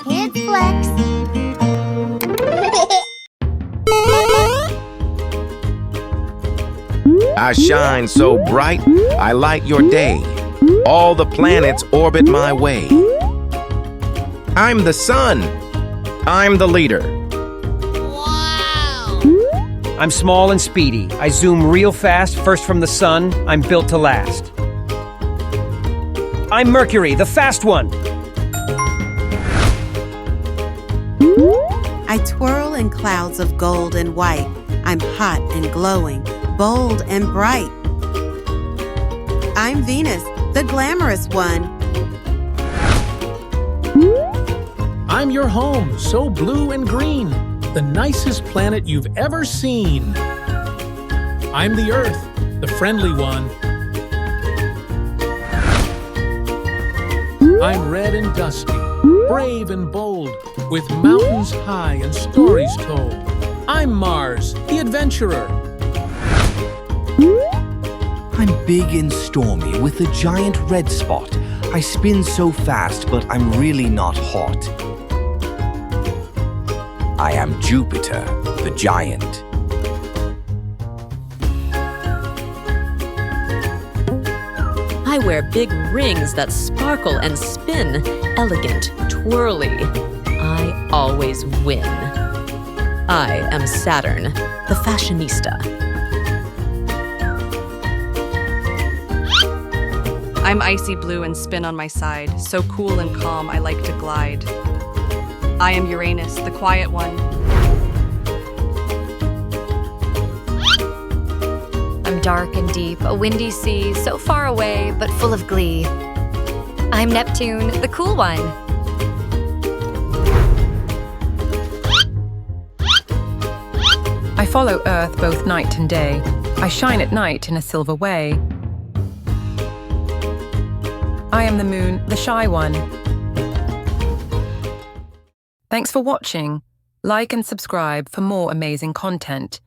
Kids Flex. I shine so bright, I light your day. All the planets orbit my way. I'm the sun. I'm the leader. Wow! I'm small and speedy. I zoom real fast, first from the sun. I'm built to last. I'm Mercury, the fast one. I twirl in clouds of gold and white. I'm hot and glowing, bold and bright. I'm Venus, the glamorous one. I'm your home, so blue and green, the nicest planet you've ever seen. I'm the Earth, the friendly one. I'm red and dusty, brave and bold, with mountains high and stories told. I'm Mars, the adventurer. I'm big and stormy with a giant red spot. I spin so fast, but I'm really not hot. I am Jupiter, the giant. I wear big rings that sparkle and spin, elegant, twirly. I always win. I am Saturn, the fashionista. I'm icy blue and spin on my side, so cool and calm I like to glide. I am Uranus, the quiet one. I'm dark and deep, a windy sea, so far away, but full of glee. I'm Neptune, the cool one. I follow Earth both night and day. I shine at night in a silver way. I am the moon, the shy one. Thanks for watching. Like and subscribe for more amazing content.